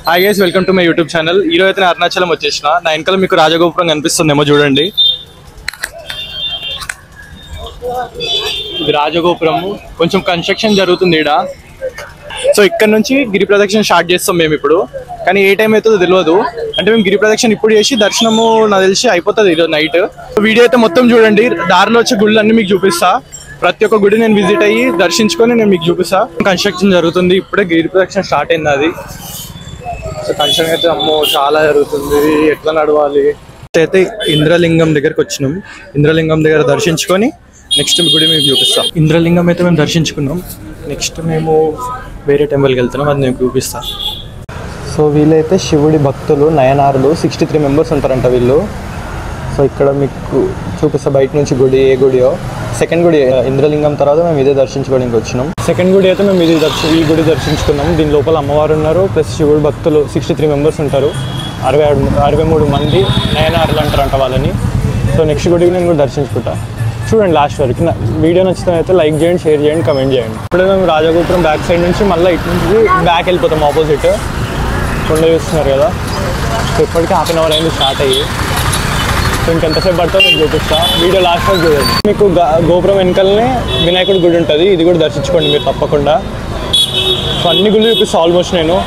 Hi guys, welcome to my YouTube channel. ఈ రోజు అయితే అరుణాచలం వచ్చేసిన. నా వెనకాల మీకు రాజగోపురం కనిపిస్తుందేమో చూడండి. ఇది రాజగోపురం. కొంచెం కన్స్ట్రక్షన్ జరుగుతుంది ఇక్కడ. సో ఇక్కడ నుంచి గిరి ప్రదక్షిణ స్టార్ట్ చేస్తాం మేము ఇప్పుడు. కానీ ఏ టైం అవుతుందో తెలియదు. అంటే మేము గిరి ప్రదక్షిణ ఇప్పుడు చేసి దర్శనము నాకు తెలిసి అయిపోతుంది ఈరోజు నైట్. వీడియో అయితే మొత్తం చూడండి. దారిలో వచ్చే గుళ్ళు అన్ని మీకు చూపిస్తా. ప్రతి ఒక్క గుడి నేను విజిట్ అయ్యి దర్శించుకొని నేను మీకు చూపిస్తా. కన్స్ట్రక్షన్ జరుగుతుంది. ఇప్పుడే గిరి ప్రదక్షిణ స్టార్ట్ అయింది అది. సో కన్స్ట్రక్షన్ అయితే అమ్మో చాలా జరుగుతుంది. ఎట్లా నడవాలి అయితే ఇంద్రలింగం దగ్గరకు వచ్చినాం. ఇంద్రలింగం దగ్గర దర్శించుకొని నెక్స్ట్ గుడి మీకు చూపిస్తాం. ఇంద్రలింగం అయితే మేము దర్శించుకున్నాం. నెక్స్ట్ మేము వేరే టెంపుల్కి వెళ్తున్నాం, అది నేను చూపిస్తాను. సో వీళ్ళైతే శివుడి భక్తులు, నయనారులు 63 మెంబర్స్ ఉంటారంట వీళ్ళు. సో ఇక్కడ మీకు చూపిస్తా బయట నుంచి గుడి ఏ గుడియో. సెకండ్ గుడి ఇంద్రలింగం తర్వాత మేము ఇదే దర్శించుకోవడానికి వచ్చినాం. సెకండ్ గుడి అయితే మేము ఈ గుడి దర్శించుకున్నాం. దీని లోపల అమ్మవారు ఉన్నారు, ప్లస్ శివుడి భక్తులు 63 మెంబర్స్ ఉంటారు. 63 మంది నయనారులు అంటారంట వాళ్ళని. సో నెక్స్ట్ గుడికి నేను కూడా దర్శించుకుంటా. చూడండి లాస్ట్ వరకు. వీడియో నచ్చితే అయితే లైక్ చేయండి, షేర్ చేయండి, కమెంట్ చేయండి. ఇప్పుడే మేము రాజగోపురం బ్యాక్ సైడ్ నుంచి మళ్ళీ ఇటు నుంచి బ్యాక్ వెళ్ళిపోతాం. ఆపోజిట్ కొండ చూస్తున్నారు కదా. సో ఇప్పటికీ ½ అవర్ అయింది స్టార్ట్ అయ్యి. సో ఇంకెంతసేపు పడుతుందో మీకు చూపిస్తా. వీడియో లాస్ట్ వరకు చూడండి. మీకు గోపురం వెనకాలనే వినాయకుడి గుడి ఉంటుంది. ఇది కూడా దర్శించుకోండి మీరు తప్పకుండా. సో అన్ని గుళ్ళు చూపిస్తా ఆల్మోస్ట్ నేను.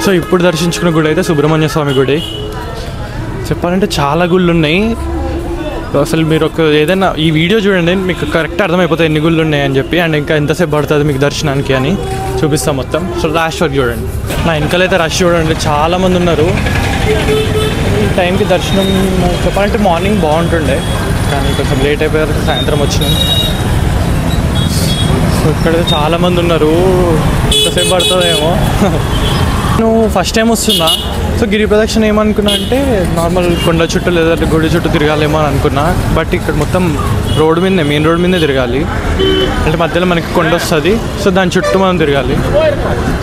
సో ఇప్పుడు దర్శించుకున్న గుడి అయితే సుబ్రహ్మణ్య స్వామి గుడి. చెప్పాలంటే చాలా గుళ్ళు ఉన్నాయి. అసలు మీరు ఏదైనా ఈ వీడియో చూడండి, మీకు కరెక్ట్ అర్థమైపోతాయి ఎన్ని గుళ్ళు ఉన్నాయి అని చెప్పి. అండ్ ఇంకా ఎంతసేపు పడుతుంది మీకు దర్శనానికి అని చూపిస్తాం మొత్తం. సో లాస్ట్ వరకు చూడండి. నా వెనకాలైతే రష్ చూడండి, చాలామంది ఉన్నారు. ఈ టైంకి దర్శనం చెప్పాలంటే మార్నింగ్ బాగుంటుండే, కానీ కొంచెం లేట్ అయిపోయారు. సాయంత్రం వచ్చినాం. సో ఇక్కడైతే చాలామంది ఉన్నారు. ఎంతసేపు పడుతుందేమో. నేను ఫస్ట్ టైం వస్తున్నా. సో గిరి ప్రదక్షిణ ఏమనుకున్నా అంటే నార్మల్ కొండ చుట్టూ లేదా గుడి చుట్టూ తిరగాలేమో అని అనుకున్నా. బట్ ఇక్కడ మొత్తం రోడ్డు మీదనే, మెయిన్ రోడ్ మీదే తిరగాలి. అంటే మధ్యలో మనకి కొండ వస్తుంది. సో దాని చుట్టూ మనం తిరగాలి.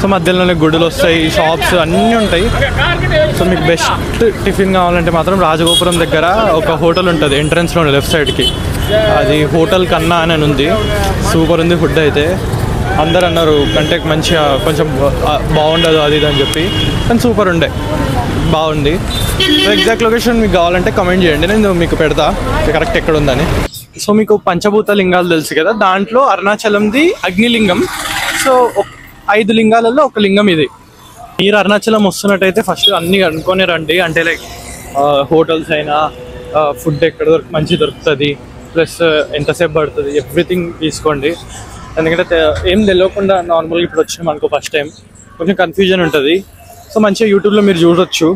సో మధ్యలోనే గుడులు వస్తాయి, షాప్స్ అన్నీ ఉంటాయి. సో మీకు బెస్ట్ టిఫిన్ కావాలంటే మాత్రం రాజగోపురం దగ్గర ఒక హోటల్ ఉంటుంది ఎంట్రన్స్లో లెఫ్ట్ సైడ్కి. అది హోటల్ కన్నా అని ఉంది. సూపర్ ఉంది ఫుడ్ అయితే. అందరు అన్నారు అంటే మంచిగా కొంచెం బాగుండదు అది ఇది అని చెప్పి, కానీ సూపర్ ఉండే, బాగుంది. సో ఎగ్జాక్ట్ లొకేషన్ మీకు కావాలంటే కమెంట్ చేయండి, నేను మీకు పెడతా కరెక్ట్ ఎక్కడ ఉందని. సో మీకు పంచభూత లింగాలు తెలుసు కదా, దాంట్లో అరుణాచలంది అగ్నిలింగం. సో 5 లింగాలలో ఒక లింగం ఇది. మీరు అరుణాచలం వస్తున్నట్టయితే ఫస్ట్ అన్నీ అనుకునే రండి. అంటే లైక్ హోటల్స్ అయినా, ఫుడ్ ఎక్కడ మంచి దొరుకుతుంది, ప్లస్ ఎంతసేపు పడుతుంది, ఎవ్రీథింగ్ తీసుకోండి. ఎందుకంటే ఏం తెలియకుండా నార్మల్గా ఇప్పుడు వచ్చినాం అనుకో ఫస్ట్ టైం, కొంచెం కన్ఫ్యూజన్ ఉంటుంది. సో మంచిగా యూట్యూబ్లో మీరు చూడొచ్చు,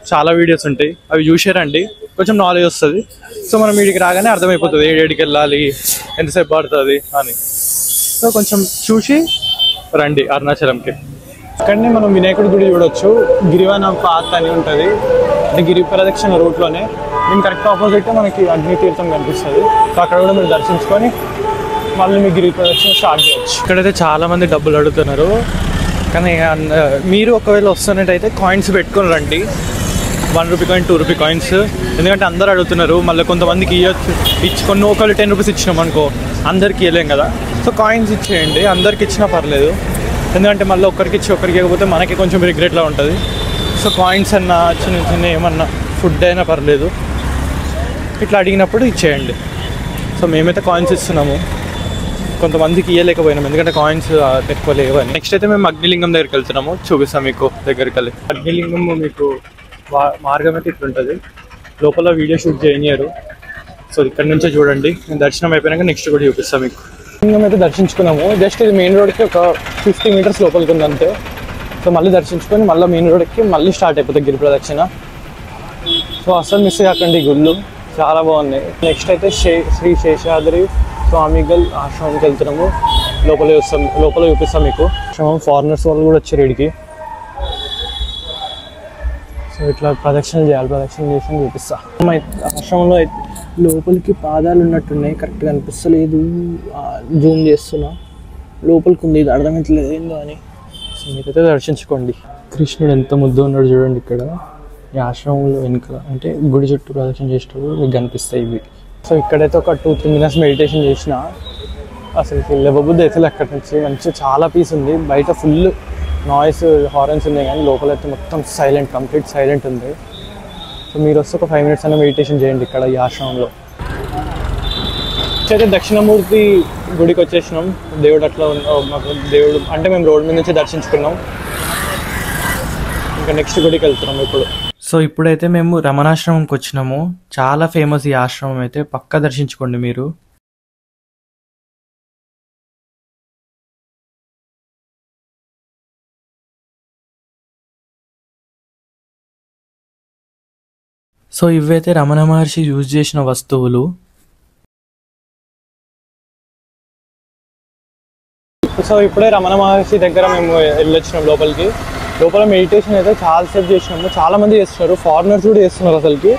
చాలా వీడియోస్ ఉంటాయి, అవి చూసారండి, కొంచెం నాలెడ్జ్ వస్తుంది. సో మనం వీడికి రాగానే అర్థమైపోతుంది ఏడికి వెళ్ళాలి, ఎంతసేపు పడుతుంది అని. సో కొంచెం చూసి రండి అరుణాచలంకి. అక్కడనే మనం వినాయకుడి గుడి చూడొచ్చు. గిరివన పాత్ అని ఉంటుంది, అంటే గిరి ప్రదక్షిణ రూట్లోనే. దీని కరెక్ట్ ఆపోజిట్ మనకి అగ్ని తీర్థం కనిపిస్తుంది. సో అక్కడ కూడా మీరు దర్శించుకొని మళ్ళీ మీ గిరి ప్రదక్షిణ స్టార్ట్ చేయొచ్చు. ఇక్కడైతే చాలామంది డబ్బులు అడుగుతున్నారు, కానీ మీరు ఒకవేళ వస్తున్నట్టయితే కాయిన్స్ పెట్టుకొని రండి. 1 రూపీ కాయిన్, 2 రూపీ కాయిన్స్. ఎందుకంటే అందరు అడుగుతున్నారు, మళ్ళీ కొంతమందికి ఇవ్వచ్చు. కొన్ని ఒకళ్ళు 10 రూపీస్ ఇచ్చినాం అనుకో, అందరికి ఇవ్వలేం కదా. సో కాయిన్స్ ఇచ్చేయండి, అందరికి ఇచ్చినా పర్లేదు. ఎందుకంటే మళ్ళీ ఒకరికి ఇచ్చి ఒకరికి ఇవ్వకపోతే మనకి కొంచెం రిగ్రెట్లా ఉంటుంది. సో కాయిన్స్ అన్నా చిన్న చిన్న ఏమన్నా ఫుడ్ అయినా పర్లేదు, ఇట్లా అడిగినప్పుడు ఇచ్చేయండి. సో మేమైతే కాయిన్స్ ఇస్తున్నాము, కొంతమందికి ఇవ్వలేకపోయినాం ఎందుకంటే కాయిన్స్ ఎక్కువ లేవని. నెక్స్ట్ అయితే మేము అగ్నిలింగం దగ్గరికి వెళ్తున్నాము, చూపిస్తాం మీకు దగ్గరికి వెళ్ళి. అగ్నిలింగం మీకు మార్గం అయితే ఇట్లుంటుంది, లోపల వీడియో షూట్ చేయనియరు. సో ఇక్కడ నుంచే చూడండి. దర్శనం అయిపోయినాక నెక్స్ట్ కూడా చూపిస్తాం మీకు. లింగం అయితే దర్శించుకున్నాము. జస్ట్ ఇది మెయిన్ రోడ్కి ఒక 50 మీటర్స్ లోపలికి ఉంది అంతే. సో మళ్ళీ దర్శించుకొని మళ్ళీ మెయిన్ రోడ్కి మళ్ళీ స్టార్ట్ అయిపోతుంది గిరి ప్రదక్షిణ. సో అసలు మిస్ కాకండి, గుళ్ళు చాలా బాగున్నాయి. నెక్స్ట్ అయితే శ్రీ శేషాద్రి స్వామిగల్ ఆశ్రమంకి వెళ్తున్నాము. లోపల చూపిస్తాం మీకు. ఆశ్రమం ఫారినర్స్ వాళ్ళు కూడా వచ్చారు ఇక్కడికి. సో సో ఇట్లా ప్రదక్షిణ చేయాలి, ప్రదక్షిణ చేసి చూపిస్తా. ఆశ్రమంలో లోపలికి పాదాలు ఉన్నట్టున్నాయి, కరెక్ట్గా అనిపిస్తలేదు, జూమ్ చేస్తున్నా. లోపలికి ఉంది, ఇది అర్థమవుతలేదు ఏందో అని. సో మీరైతే దర్శించుకోండి. కృష్ణుడు ఎంత ముద్దు ఉన్నాడు చూడండి ఇక్కడ ఈ ఆశ్రమంలో వెనుక, అంటే గుడి చుట్టూ ప్రదక్షిణ చేసేటప్పుడు మీకు కనిపిస్తాయి ఇవి. సో ఇక్కడైతే ఒక 2-3 minutes మెడిటేషన్ చేసిన, అసలు లేవబుద్ధి అయితే అక్కడి నుంచి. మంచిగా చాలా పీస్ ఉంది, బయట ఫుల్ నాయిస్ హార్న్స్ ఉన్నాయి కానీ లోపలైతే మొత్తం సైలెంట్, కంప్లీట్ సైలెంట్ ఉంది. సో మీరు వస్తే ఒక 5 minutes అయినా మెడిటేషన్ చేయండి ఇక్కడ ఈ ఆశ్రమంలో. అయితే దక్షిణమూర్తి గుడికి వచ్చేసినాం. దేవుడు అట్లా మాకు దేవుడు అంటే మేము రోడ్ మీద నుంచి దర్శించుకున్నాం. ఇంకా నెక్స్ట్ గుడికి వెళ్తున్నాం ఇప్పుడు. సో ఇప్పుడైతే మేము రమణాశ్రమంకి వచ్చినాము. చాలా ఫేమస్ ఈ ఆశ్రమం అయితే, పక్కా దర్శించుకోండి మీరు. సో ఇవైతే రమణ మహర్షి యూజ్ చేసిన వస్తువులు. సో ఇప్పుడే రమణ మహర్షి దగ్గర మేము వెళ్ళొచ్చినాం లోపలికి. లోపల మెడిటేషన్ అయితే చాలాసేపు చేసినాము, చాలామంది చేస్తున్నారు, ఫారినర్స్ కూడా చేస్తున్నారు. అసలుకి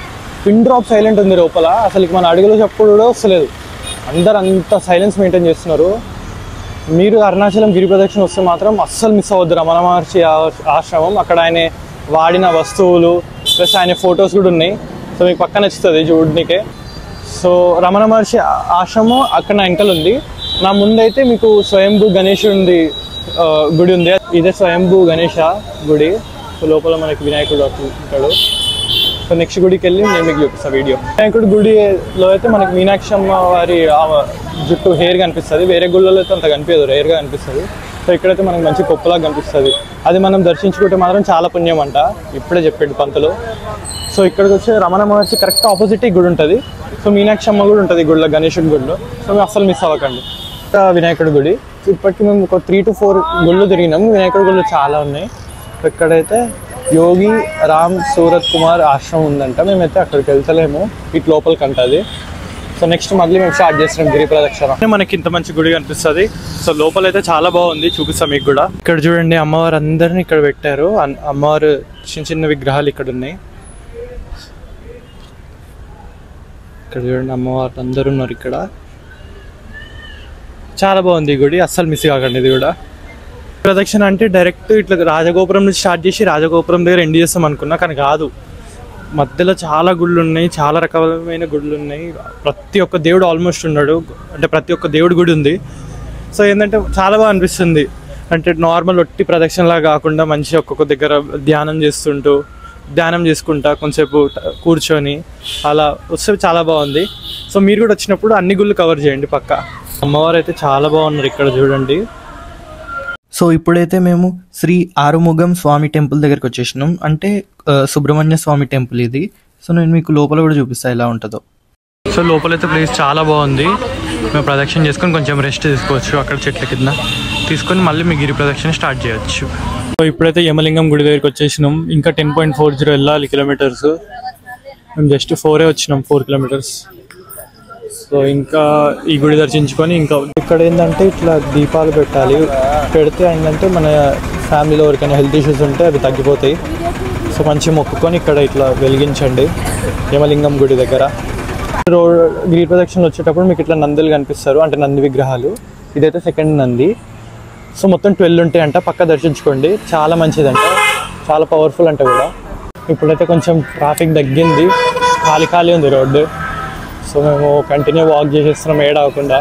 పిన్ డ్రాప్ సైలెంట్ ఉంది లోపల, అసలుకి మన అడుగులో చెప్పుడు కూడా వస్తలేదు, అందరు అంత సైలెన్స్ మెయింటైన్ చేస్తున్నారు. మీరు అరుణాచలం గిరి ప్రదక్షిణ వస్తే మాత్రం అస్సలు మిస్ అవ్వద్దు రమణ మహర్షి ఆశ్రమం. అక్కడ ఆయన వాడిన వస్తువులు ప్లస్ ఆయన ఫొటోస్ కూడా ఉన్నాయి. సో మీకు పక్క నచ్చుతుంది చూడడానికే. సో రమణ మహర్షి ఆశ్రమం అక్కడ నా వెనకాల ఉంది. నా ముందైతే మీకు స్వయంభూ గణేశుడి గుడి ఉంది, ఇదే స్వయంభూ గణేష గుడి. సో లోపల మనకి వినాయకుడు ఉంటాడు. సో నెక్స్ట్ గుడికి వెళ్ళి నేను మీకు చూపిస్తాను వీడియో. వినాయకుడి గుడిలో అయితే మనకి మీనాక్షి అమ్మ వారి జుట్టు హెయిర్ కనిపిస్తుంది, వేరే గుళ్ళలో అయితే అంత కనిపించదు, రేర్గా కనిపిస్తుంది. సో ఇక్కడైతే మనకి మంచి గొప్పలాగా కనిపిస్తుంది. అది మనం దర్శించుకుంటే మాత్రం చాలా పుణ్యం అంట, ఇప్పుడే చెప్పాడు పంతులు. సో ఇక్కడికి వచ్చే రమణ మహర్షి కరెక్ట్ ఆపోజిట్ ఈ గుడి ఉంటుంది. సో మీనాక్షి అమ్మ కూడా ఉంటుంది గుడిలో, గణేశుడి గుడిలో. సో మేము అస్సలు మిస్ అవ్వకండి. వినాయకుడి గుడి ఇప్పటికి మేము ఒక 3 to 4 గుళ్ళు తిరిగినాము. వినాయకుడి గుళ్ళు చాలా ఉన్నాయి. ఇక్కడైతే యోగి రామ్ సూరత్ కుమార్ ఆశ్రమం ఉందంట, మేమైతే అక్కడికి వెళ్తలేము, ఇటు లోపలికి అంటది. సో నెక్స్ట్ మళ్ళీ మేము స్టార్ట్ చేస్తున్నాం గిరి ప్రదక్షిణ. మనకి ఇంత మంచి గుడి కనిపిస్తుంది. సో లోపల అయితే చాలా బాగుంది, చూపిస్తాం మీకు కూడా. ఇక్కడ చూడండి అమ్మవారు అందరిని ఇక్కడ పెట్టారు, అమ్మవారు చిన్న చిన్న విగ్రహాలు ఇక్కడ ఉన్నాయి. ఇక్కడ చూడండి అమ్మవారు అందరు ఉన్నారు ఇక్కడ. చాలా బాగుంది ఈ గుడి, అస్సలు మిస్ కాకండి ఇది కూడా. ప్రదక్షిణ అంటే డైరెక్ట్ ఇట్లా రాజగోపురం నుంచి స్టార్ట్ చేసి రాజగోపురం దగ్గర ఎండ్ చేస్తాం అనుకున్నా, కానీ కాదు. మధ్యలో చాలా గుళ్ళు ఉన్నాయి, చాలా రకమైన గుళ్ళు ఉన్నాయి. ప్రతి ఒక్క దేవుడు ఆల్మోస్ట్ ఉన్నాడు, అంటే ప్రతి ఒక్క దేవుడి గుడి ఉంది. సో ఏంటంటే చాలా బాగా అనిపిస్తుంది. అంటే నార్మల్ ఒట్టి ప్రదక్షిణలా కాకుండా మంచి ఒక్కొక్క దగ్గర ధ్యానం చేసుకుంటా కొంచెంసేపు కూర్చొని అలా వస్తే చాలా బాగుంది. సో మీరు కూడా వచ్చినప్పుడు అన్ని గుళ్ళు కవర్ చేయండి పక్కా. అమ్మవారు అయితే చాలా బాగున్నారు ఇక్కడ చూడండి. సో ఇప్పుడైతే మేము శ్రీ ఆరుముగం స్వామి టెంపుల్ దగ్గరికి వచ్చేసినాం, అంటే సుబ్రహ్మణ్య స్వామి టెంపుల్ ఇది. సో నేను మీకు లోపల కూడా చూపిస్తాను ఎలా ఉంటుందో. సో లోపలైతే ప్లేస్ చాలా బాగుంది. మేము ప్రదక్షిణ చేసుకొని కొంచెం రెస్ట్ తీసుకోవచ్చు అక్కడ చెట్ల కింద, తీసుకొని మళ్ళీ మీ గిరి ప్రదక్షిణ స్టార్ట్ చేయొచ్చు. సో ఇప్పుడైతే యమలింగం గుడి దగ్గరికి వచ్చేసినాం. ఇంకా 10.40 వెళ్ళాలి కిలోమీటర్స్. మేము జస్ట్ 4 వచ్చినాం, 4 kilometers. సో ఇంకా ఈ గుడి దర్శించుకొని ఇంకా ఇక్కడ ఏంటంటే ఇట్లా దీపాలు పెట్టాలి. పెడితే ఏంటంటే మన ఫ్యామిలీలో ఎవరికైనా హెల్త్ ఇష్యూస్ ఉంటే అవి తగ్గిపోతాయి. సో మంచి మొక్కుకొని ఇక్కడ ఇట్లా వెలిగించండి యమలింగం గుడి దగ్గర. గిరి ప్రదక్షిణలు వచ్చేటప్పుడు మీకు ఇట్లా నందులు కనిపిస్తారు, అంటే నంది విగ్రహాలు. ఇదైతే సెకండ్ నంది. సో మొత్తం 12 ఉంటాయి అంట, పక్క దర్శించుకోండి, చాలా మంచిదంట, చాలా పవర్ఫుల్ అంట కూడా. ఇప్పుడైతే కొంచెం ట్రాఫిక్ తగ్గింది, ఖాళీ ఉంది రోడ్డు. సో మేము కంటిన్యూ వాక్ చేసేస్తున్నాం ఏడవకుండా.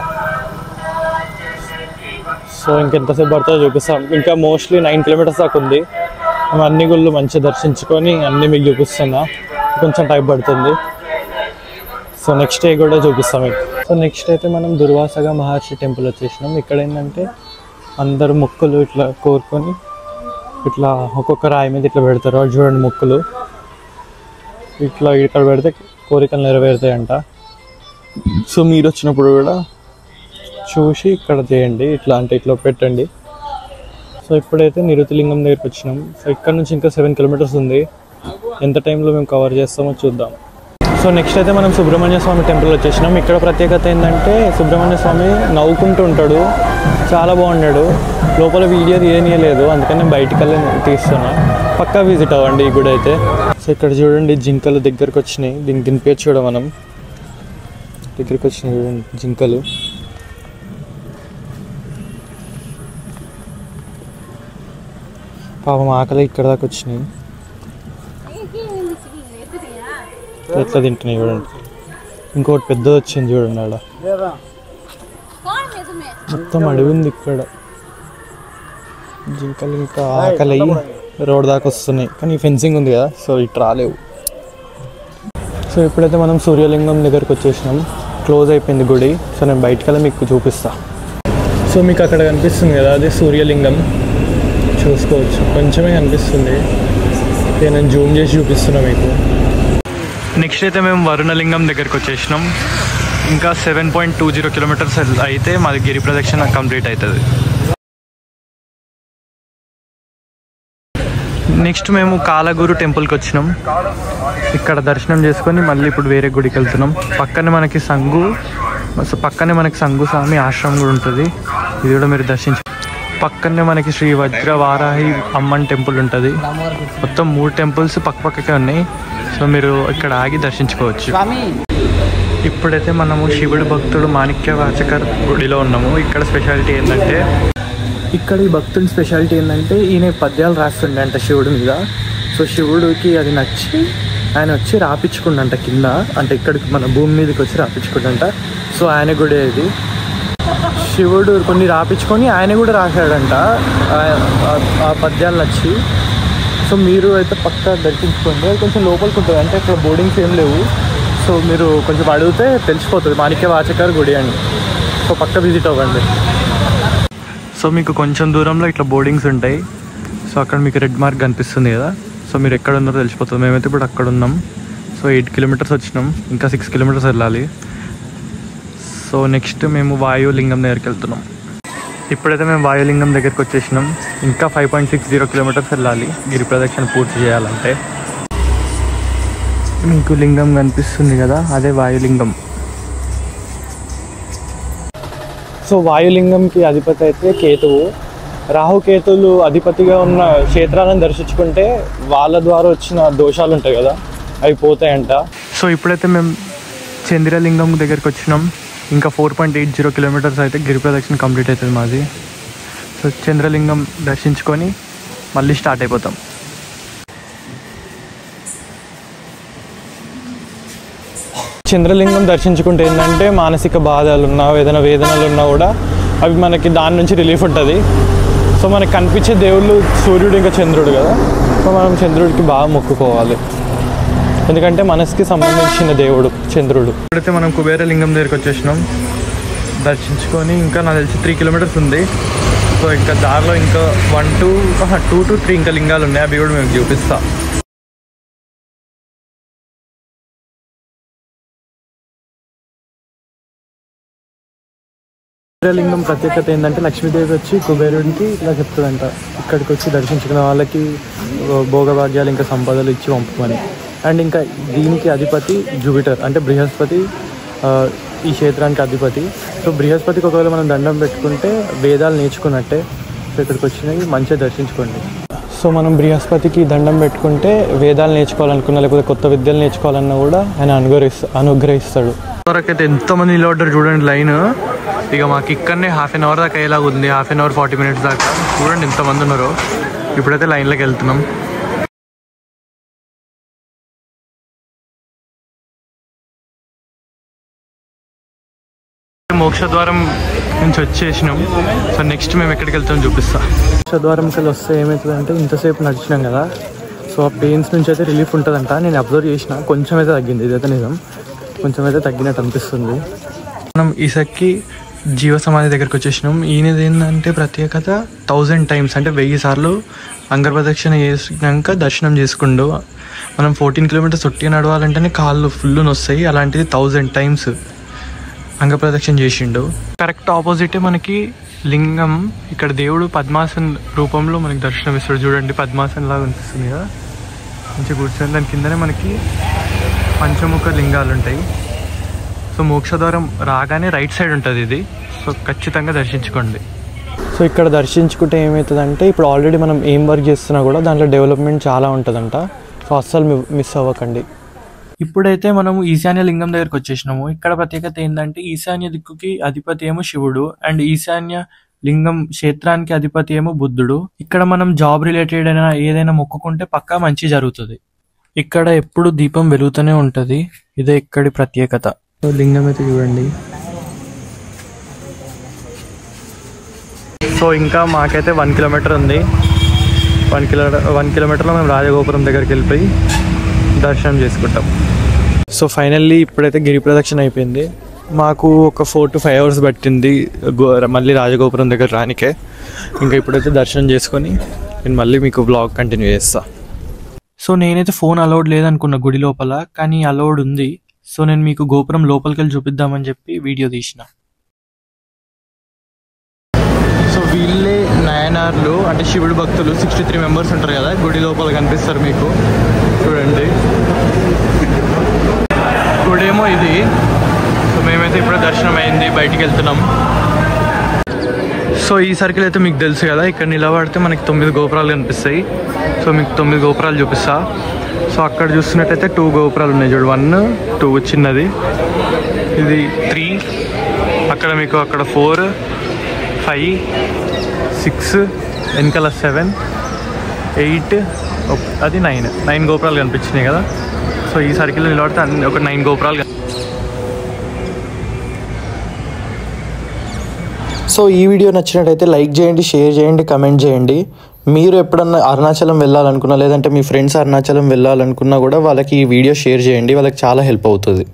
సో ఇంకెంతసేపు పడుతుందో చూపిస్తాం. ఇంకా మోస్ట్లీ 9 kilometers దాకా ఉంది. మేము అన్ని గుళ్ళు మంచిగా దర్శించుకొని అన్నీ మీకు చూపిస్తున్నా, కొంచెం టైం పడుతుంది. సో నెక్స్ట్ డే కూడా చూపిస్తాం మీకు. సో నెక్స్ట్ అయితే మనం దుర్వాసగా మహర్షి టెంపుల్ వచ్చేసినాం. ఇక్కడ ఏంటంటే అందరు మొక్కులు ఇట్లా కోరుకొని ఇట్లా ఒక్కొక్క రాయి మీద ఇట్లా పెడతారు. అది చూడండి మొక్కులు ఇట్లా ఇక్కడ పెడితే కోరికలు నెరవేరుతాయంట. సో మీరు వచ్చినప్పుడు కూడా చూసి ఇక్కడ చేయండి, ఇట్లా అంటే ఇట్లా పెట్టండి. సో ఇప్పుడైతే నిరుతిలింగం దగ్గరికి వచ్చినాం. సో ఇక్కడ నుంచి ఇంకా 7 kilometers ఉంది. ఎంత టైంలో మేము కవర్ చేస్తామో చూద్దాం. సో నెక్స్ట్ అయితే మనం సుబ్రహ్మణ్య స్వామి టెంపుల్ వచ్చేసినాం. ఇక్కడ ప్రత్యేకత ఏంటంటే సుబ్రహ్మణ్య స్వామి నవ్వుకుంటూ ఉంటాడు, చాలా బాగున్నాడు. లోపల వీడియో తీయనీయలేదు, అందుకని నేను బయటికి వెళ్ళి తీస్తున్నా. పక్కా విజిట్ అవ్వండి ఈ గుడి అయితే. సో ఇక్కడ చూడండి జింకలు దగ్గరకు వచ్చినాయి, దీనికి తినిపించచ్చు కూడా మనం. దగ్గరికి వచ్చినాయి చూడండి జింకలు. పాపం ఆకలి ఇక్కడ దాకా వచ్చినాయి, ఎట్లా తింటున్నాయి చూడండి. ఇంకోటి పెద్దది వచ్చింది చూడండి, ఆడ మొత్తం అడవి ఉంది ఇక్కడ. జింకలు ఇంకా ఆకలి అయ్యి రోడ్ దాకా వస్తున్నాయి, కానీ ఫెన్సింగ్ ఉంది కదా సో ఇటు రాలేవు. సో ఇప్పుడైతే మనం సూర్యలింగం దగ్గరికి వచ్చేసినాం, క్లోజ్ అయిపోయింది గుడి. సో నేను బయటకెళ్ళి మీకు చూపిస్తా. సో మీకు అక్కడ కనిపిస్తుంది కదా, అది సూర్యలింగం, చూసుకోవచ్చు. కొంచెమే కనిపిస్తుంది, నేను జూమ్ చేసి చూపిస్తున్నా మీకు. నెక్స్ట్ అయితే మేము వరుణలింగం దగ్గరికి వచ్చేసినాం. ఇంకా 7.20 కిలోమీటర్స్ అయితే మాది గిరి ప్రదక్షిణ కంప్లీట్ అవుతుంది. నెక్స్ట్ మేము కాలగురు టెంపుల్కి వచ్చినాం. ఇక్కడ దర్శనం చేసుకొని మళ్ళీ ఇప్పుడు వేరే గుడికి వెళ్తున్నాం. పక్కనే మనకి సంగు స్వామి ఆశ్రమం కూడా ఉంటుంది, ఇది కూడా మీరు దర్శించు. పక్కనే మనకి శ్రీ వజ్రవారాహి అమ్మన్ టెంపుల్ ఉంటుంది. మొత్తం 3 టెంపుల్స్ పక్కపక్కకే ఉన్నాయి. సో మీరు ఇక్కడ ఆగి దర్శించుకోవచ్చు. ఇప్పుడైతే మనము శివుడు భక్తుడు మాణిక్యవాచకర్ గుడిలో ఉన్నాము. ఇక్కడ స్పెషాలిటీ ఏంటంటే, ఇక్కడ ఈ భక్తుడి స్పెషాలిటీ ఏంటంటే ఈయన పద్యాలు రాస్తుండే అంట శివుడి మీద. సో శివుడికి అది నచ్చి ఆయన వచ్చి రాపించుకుండంట కింద, అంటే ఇక్కడికి మన భూమి మీదకి వచ్చి రాపించుకుండంట. సో ఆయన గుడి ఇది. శివుడు కొన్ని రాపించుకొని ఆయన కూడా రాశాడంట ఆ పద్యాలు నచ్చి. సో మీరు అయితే పక్కా దర్శించుకోండి. అది కొంచెం లోపలికి ఉంటుంది, అంటే ఇక్కడ బోర్డింగ్స్ ఏం లేవు. సో మీరు కొంచెం అడిగితే తెలిసిపోతుంది మాణిక్యవాచకర్ గుడి అని. సో పక్కా విజిట్ అవ్వండి. సో మీకు కొంచెం దూరంలో ఇట్లా బోర్డింగ్స్ ఉంటాయి. సో అక్కడ మీకు రెడ్ మార్క్ కనిపిస్తుంది కదా, సో మీరు ఎక్కడ ఉన్నారో తెలిసిపోతుంది. మేమైతే ఇప్పుడు అక్కడ ఉన్నాం. సో 8 కిలోమీటర్స్ వచ్చినాం, ఇంకా 6 కిలోమీటర్స్ వెళ్ళాలి. సో నెక్స్ట్ మేము వాయులింగం దగ్గరికి వెళ్తున్నాం. ఇప్పుడైతే మేము వాయులింగం దగ్గరికి వచ్చేసినాం. ఇంకా 5.60 కిలోమీటర్స్ వెళ్ళాలి గిరి ప్రదక్షిణ పూర్తి చేయాలంటే. మీకు లింగం కనిపిస్తుంది కదా, అదే వాయులింగం. సో వాయులింగంకి అధిపతి అయితే కేతువు. రాహుకేతువులు అధిపతిగా ఉన్న క్షేత్రాలను దర్శించుకుంటే వాళ్ళ ద్వారా వచ్చిన దోషాలు ఉంటాయి కదా, అవి పోతాయంట. సో ఇప్పుడైతే మేము చంద్రలింగం దగ్గరికి వచ్చినాం. ఇంకా 4.80 కిలోమీటర్స్ అయితే గిరి ప్రదక్షిణ కంప్లీట్ అవుతుంది మాది. సో చంద్రలింగం దర్శించుకొని మళ్ళీ స్టార్ట్ అయిపోతాం. చంద్రలింగం దర్శించుకుంటే ఏంటంటే మానసిక బాధలు ఉన్నా వేదనలు ఉన్నా కూడా అవి మనకి దాని నుంచి రిలీఫ్ ఉంటుంది. సో మనకి కనిపించే దేవుళ్ళు సూర్యుడు ఇంకా చంద్రుడు కదా, సో మనం చంద్రుడికి బాగా మొక్కుకోవాలి, ఎందుకంటే మనసుకి సంబంధించిన దేవుడు చంద్రుడు. ఇప్పుడైతే మనం కుబేరలింగం దగ్గరికి వచ్చేసినాం. దర్శించుకొని ఇంకా నాకు తెలిసి 3 కిలోమీటర్స్ ఉంది. సో ఇంకా దారిలో ఇంకా 2 to 3 ఇంకా లింగాలు ఉన్నాయి, అవి కూడా మేము చూపిస్తాం. కుబేరలింగం ప్రత్యేకత ఏంటంటే లక్ష్మీదేవి వచ్చి కుబేరుడికి ఇలా చెప్తుందంట, ఇక్కడికి వచ్చి దర్శించుకున్న వాళ్ళకి భోగభాగ్యాలు ఇంకా సంపదలు ఇచ్చి పంపమని. అండ్ ఇంకా దీనికి అధిపతి జూపిటర్, అంటే బృహస్పతి ఈ క్షేత్రానికి అధిపతి. సో బృహస్పతికి ఒకవేళ మనం దండం పెట్టుకుంటే వేదాలు నేర్చుకున్నట్టే. సో ఇక్కడికి వచ్చినవి మంచిగా దర్శించుకోండి. సో మనం బృహస్పతికి దండం పెట్టుకుంటే వేదాలు నేర్చుకోవాలనుకున్నా లేకపోతే కొత్త విద్యలు నేర్చుకోవాలన్నా కూడా ఆయన అనుగ్రహిస్తాడు. అయితే ఎంతమంది నిలబడ్డారు చూడండి లైన్. ఇక మాకు ఇక్కడనే 1/2 అవర్ దాకా అయ్యేలాగా ఉంది, 1/2 అవర్ 40 మినిట్స్ దాకా. చూడండి ఎంతమంది ఉన్నారో. ఇప్పుడైతే లైన్లోకి వెళ్తున్నాం. మోక్షద్వారం నుంచి వచ్చేసినాం. సో నెక్స్ట్ మేము ఎక్కడికి వెళ్తామో చూపిస్తా. మోక్షద్వారంకి వెళ్ళి వస్తే ఏమవుతుందంటే ఇంతసేపు నడిచినాం కదా, సో ఆ పెయిన్స్ నుంచి అయితే రిలీఫ్ ఉంటుందంట. నేను అబ్జర్వ్ చేసిన, కొంచెం అయితే తగ్గింది, ఇదైతే నిజం, కొంచెం అయితే తగ్గినట్టు అనిపిస్తుంది. మనం ఈసారికి జీవ సమాధి దగ్గరికి వచ్చేసినాం. ఈయనది ఏంటంటే ప్రత్యేకత 1000 times అంటే 1000 సార్లు అంగప్రదక్షిణ చేసినాక దర్శనం చేసుకుండు. మనం 14 కిలోమీటర్స్ ఒట్టిగా నడవాలంటేనే కాళ్ళు ఫుల్ నొస్తాయి, అలాంటిది 1000 times అంగప్రదక్షిణ చేసిండు. కరెక్ట్ ఆపోజిటే మనకి లింగం. ఇక్కడ దేవుడు పద్మాసన్ రూపంలో మనకి దర్శనం ఇస్తాడు. చూడండి పద్మాసన్ లాగా అనిపిస్తుంది కదా, మంచిగా కూర్చొని. దాని కిందనే మనకి పంచముఖ లింగాలు ఉంటాయి. సో మోక్షద్వారం రాగానే రైట్ సైడ్ ఉంటుంది ఇది. సో ఖచ్చితంగా దర్శించుకోండి. సో సో ఇక్కడ దర్శించుకుంటే ఏమవుతుందంటే ఇప్పుడు ఆల్రెడీ మనం ఏం వర్క్ చేస్తున్నా కూడా దాంట్లో డెవలప్మెంట్ చాలా ఉంటుందంట. సో అస్సలు మిస్ అవ్వకండి. ఇప్పుడైతే మనము ఈశాన్య లింగం దగ్గరికి వచ్చేసినాము. ఇక్కడ ప్రత్యేకత ఏంటంటే ఈశాన్య దిక్కుకి అధిపతి ఏమో శివుడు అండ్ ఈశాన్య లింగం క్షేత్రానికి అధిపతి ఏమో బుద్ధుడు. ఇక్కడ మనం జాబ్ రిలేటెడ్ అయినా ఏదైనా మొక్కుకుంటే పక్కా మంచి జరుగుతుంది. ఇక్కడ ఎప్పుడు దీపం వెలుగుతూనే ఉంటుంది. ఇదే ఇక్కడి ప్రత్యేకత. సో లింగం అయితే చూడండి. సో ఇంకా మాకైతే 1 కిలోమీటర్ ఉంది. 1 కిలోమీటర్లో మేము రాజగోపురం దగ్గరికి వెళ్ళిపోయి దర్శనం చేసుకుంటాం. సో ఫైనల్లీ ఇప్పుడైతే గిరి ప్రదక్షిణ అయిపోయింది. మాకు ఒక 4 to 5 hours పట్టింది మళ్ళీ రాజగోపురం దగ్గర రానికే. ఇంకా ఇప్పుడైతే దర్శనం చేసుకొని నేను మళ్ళీ మీకు బ్లాగ్ కంటిన్యూ చేస్తా. సో నేనైతే ఫోన్ అలౌడ్ లేదనుకున్నా గుడి లోపల, కానీ అలౌడ్ ఉంది. సో నేను మీకు గోపురం లోపలికి వెళ్ళి చూపిద్దామని చెప్పి వీడియో తీసిన. సో వీళ్ళే నయనార్లు అంటే శివుడు భక్తులు 63 మెంబర్స్ ఉంటారు కదా, గుడి లోపల కనిపిస్తారు మీకు. చూడండి గుడేమో ఇది. సో మేమైతే ఇప్పుడే దర్శనం అయింది, బయటికి వెళ్తున్నాం. సో ఈ సర్కిల్ అయితే మీకు తెలుసు కదా, ఇక్కడ నిలబడితే మనకి 9 గోపురాలు కనిపిస్తాయి. సో మీకు 9 గోపురాలు చూపిస్తా. సో అక్కడ చూస్తున్నట్టయితే 2 గోపురాలు ఉన్నాయి చూడు, 1, 2 చిన్నది, ఇది 3, అక్కడ మీకు అక్కడ 4, 5, 6, వెనకాల 7, 8, అది 9 గోపురాలు కనిపించినాయి కదా. సో ఈ సర్కిల్లో నిలబడితే అన్ని ఒక 9 గోపురాలు. సో ఈ వీడియో నచ్చినట్టయితే లైక్ చేయండి, షేర్ చేయండి, కమెంట్ చేయండి. మీరు ఎప్పుడన్నా అరుణాచలం వెళ్ళాలనుకున్నా లేదంటే మీ ఫ్రెండ్స్ అరుణాచలం వెళ్ళాలనుకున్నా కూడా వాళ్ళకి ఈ వీడియో షేర్ చేయండి, వాళ్ళకి చాలా హెల్ప్ అవుతుంది.